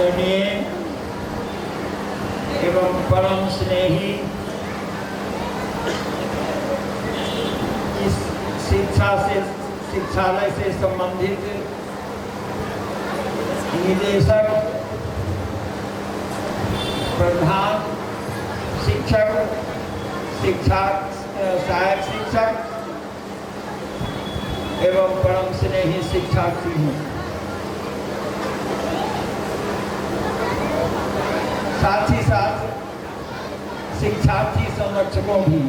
आदरणीय एवं परम स्नेही इस शिक्षालय से संबंधित निदेशक, प्रधान शिक्षक, सहायक शिक्षक एवं परम स्नेही शिक्षार्थी हूँ। साथ ही साथ शिक्षार्थी संरक्षकों भी।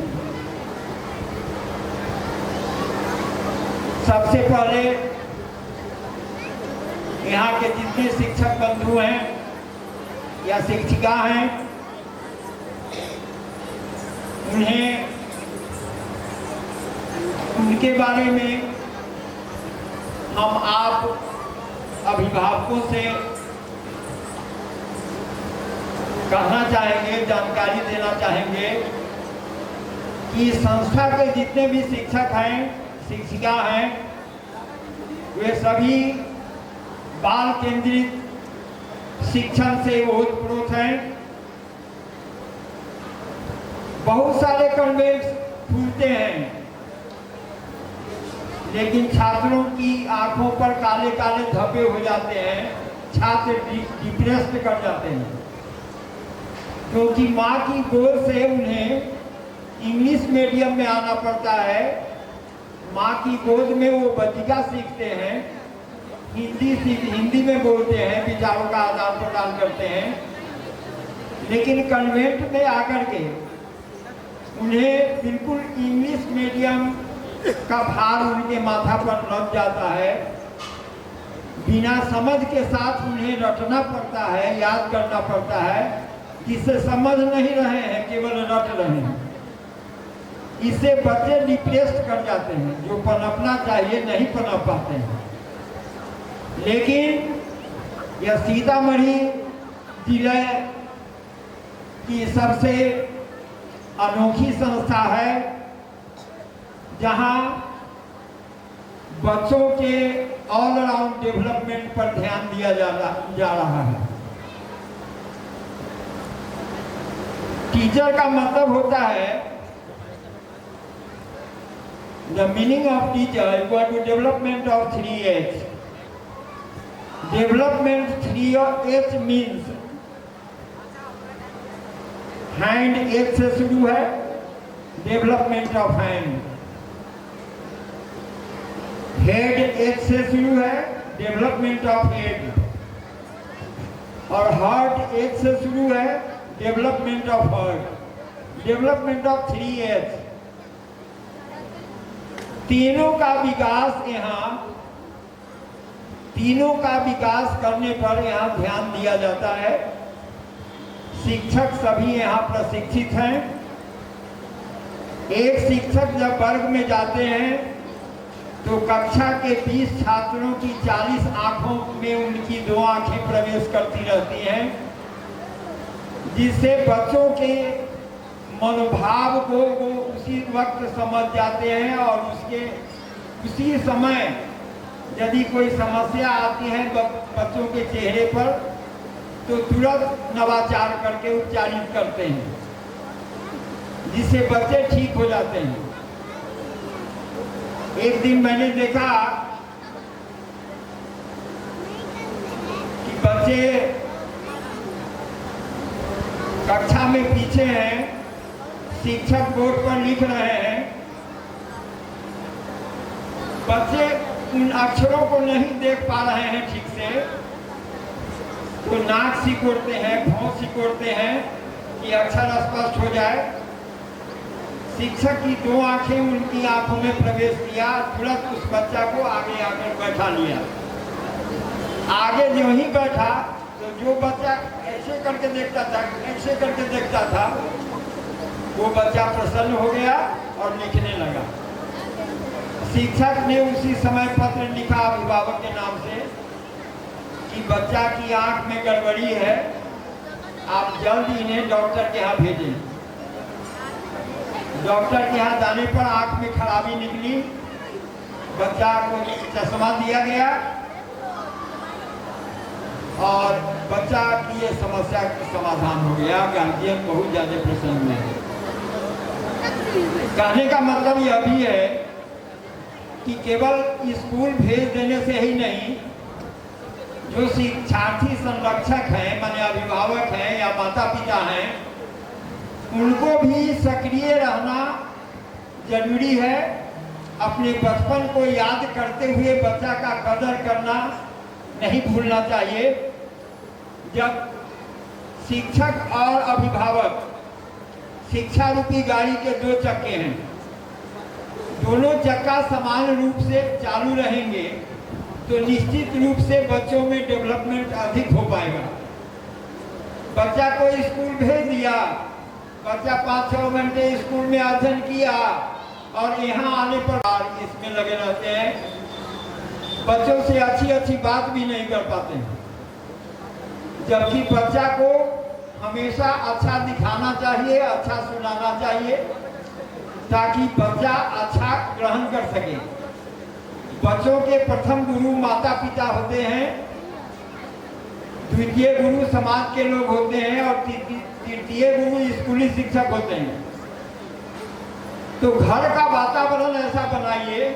सबसे पहले यहाँ के जितने शिक्षक बंधु हैं या शिक्षिका हैं, उन्हें उनके बारे में हम आप अभिभावकों से कहना चाहेंगे, जानकारी देना चाहेंगे कि संस्था के जितने भी शिक्षक हैं, शिक्षिका हैं, वे सभी बाल केंद्रित शिक्षण से ओतप्रोत हैं। बहुत सारे कॉन्वेंट्स खुलते हैं, लेकिन छात्रों की आंखों पर काले काले धब्बे हो जाते हैं, छात्र डिप्रेस्ड कर जाते हैं, क्योंकि माँ की गोद से उन्हें इंग्लिश मीडियम में आना पड़ता है। माँ की गोद में वो बच्चिका सीखते हैं, हिंदी में बोलते हैं, विचारों का आदान प्रदान करते हैं, लेकिन कन्वेंट में आकर के उन्हें बिल्कुल इंग्लिश मीडियम का भार उनके माथा पर लग जाता है। बिना समझ के साथ उन्हें रटना पड़ता है, याद करना पड़ता है, जिससे समझ नहीं रहे हैं, केवल रट रहे हैं। इससे बच्चे डिप्रेस्ड कर जाते हैं, जो पनपना चाहिए नहीं पनप पाते हैं। लेकिन यह सीतामढ़ी जिले की सबसे अनोखी संस्था है, जहां बच्चों के ऑल अराउंड डेवलपमेंट पर ध्यान दिया जा रहा है। टीचर का मतलब होता है, the meaning of teacher equal to development of 3H। Development 3H means hand, एक से शुरू है, डेवलपमेंट ऑफ हैंड। हेड एक से शुरू है, डेवलपमेंट ऑफ हेड। और हार्ट एक से शुरू है, development of heart. Development of 3H। तीनों का विकास यहाँ, तीनों का विकास करने पर यहाँ ध्यान दिया जाता है। शिक्षक सभी यहाँ प्रशिक्षित हैं। एक शिक्षक जब वर्ग में जाते हैं तो कक्षा के 20 छात्रों की 40 आंखों में उनकी 2 आंखें प्रवेश करती रहती हैं, जिससे बच्चों के मनोभाव को वो उसी वक्त समझ जाते हैं और उसी समय यदि कोई समस्या आती है बच्चों के चेहरे पर, तो तुरंत नवाचार करके उपचारित करते हैं, जिससे बच्चे ठीक हो जाते हैं। एक दिन मैंने देखा कि बच्चे कक्षा में पीछे हैं, शिक्षक बोर्ड पर लिख रहे हैं, बच्चे उन अक्षरों को नहीं देख पा रहे हैं ठीक से, तो नाक सिकोड़ते हैं, भौं सिकोड़ते हैं कि अक्षर स्पष्ट हो जाए। शिक्षक की 2 आंखें उनकी आंखों में प्रवेश किया, तुरंत उस बच्चा को आगे आकर बैठा लिया। आगे जो ही बैठा तो जो बच्चा ऐसे करके देखता था, ऐसे करके देखता था, वो बच्चा प्रसन्न हो गया और लिखने लगा। शिक्षक ने उसी समय पत्र लिखा अभिभावक के नाम से कि बच्चा की आंख में गड़बड़ी है, आप जल्द इन्हें डॉक्टर के यहाँ भेजें। डॉक्टर के यहाँ जाने पर आंख में खराबी निकली, बच्चा को चश्मा दिया गया और बच्चा की ये समस्या का समाधान हो गया। गार्जियन बहुत ज़्यादा प्रसन्न है। कहने का मतलब यह भी है कि केवल स्कूल भेज देने से ही नहीं, जो शिक्षार्थी संरक्षक हैं, माने अभिभावक हैं या माता पिता हैं, उनको भी सक्रिय रहना जरूरी है। अपने बचपन को याद करते हुए बच्चा का कदर करना नहीं भूलना चाहिए। जब शिक्षक और अभिभावक शिक्षा रूपी गाड़ी के दो चक्के हैं, दोनों चक्का समान रूप से चालू रहेंगे तो निश्चित रूप से बच्चों में डेवलपमेंट अधिक हो पाएगा। बच्चा को स्कूल भेज दिया, बच्चा 5-6 घंटे स्कूल में अध्ययन किया और यहाँ आने पर इसमें लगे रहते हैं, बच्चों से अच्छी बात भी नहीं कर पाते हैं। जबकि बच्चा को हमेशा अच्छा दिखाना चाहिए, अच्छा सुनाना चाहिए, ताकि बच्चा अच्छा ग्रहण कर सके। बच्चों के प्रथम गुरु माता पिता होते हैं, द्वितीय गुरु समाज के लोग होते हैं और तृतीय गुरु स्कूली शिक्षक होते हैं। तो घर का वातावरण ऐसा बनाइए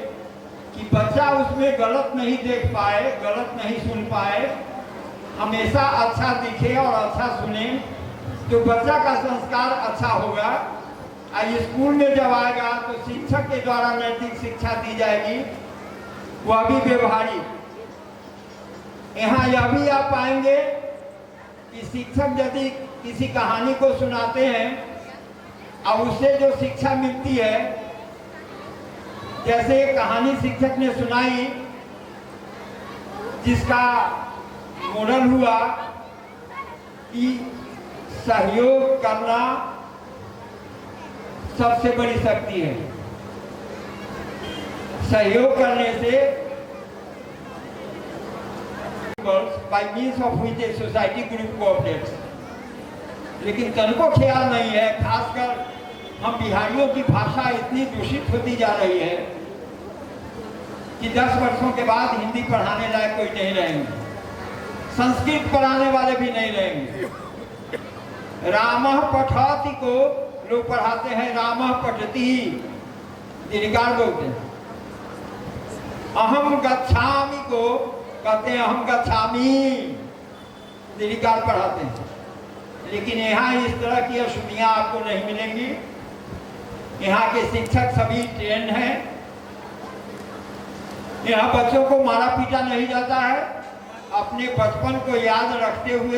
कि बच्चा उसमें गलत नहीं देख पाए, गलत नहीं सुन पाए, हमेशा अच्छा दिखे और अच्छा सुने, तो बच्चा का संस्कार अच्छा होगा। स्कूल में जब आएगा तो शिक्षक के द्वारा नैतिक शिक्षा दी जाएगी, वह भी व्यवहारिक। यहाँ यह भी आप पाएंगे कि शिक्षक यदि किसी कहानी को सुनाते हैं और उससे जो शिक्षा मिलती है, जैसे कहानी शिक्षक ने सुनाई जिसका मोरल हुआ कि सहयोग करना सबसे बड़ी शक्ति है। सहयोग करने से by means of which a society group cooperates। लेकिन तनको ख्याल नहीं है, खासकर हम बिहारियों की भाषा इतनी दूषित होती जा रही है कि 10 वर्षों के बाद हिंदी पढ़ाने लायक कोई नहीं रहेंगे, संस्कृत पढ़ाने वाले भी नहीं रहेंगे। रामः पठति को लोग पढ़ाते हैं रामः पठति, दीर्घकार बोलते हैं। अहम गच्छामि को कहते हैं अहम गच्छामि, दीर्घकार पढ़ाते हैं। लेकिन यहाँ इस तरह की अशुद्धियाँ आपको नहीं मिलेंगी। यहाँ के शिक्षक सभी ट्रेंड हैं। यहाँ बच्चों को मारा पीटा नहीं जाता है। अपने बचपन को याद रखते हुए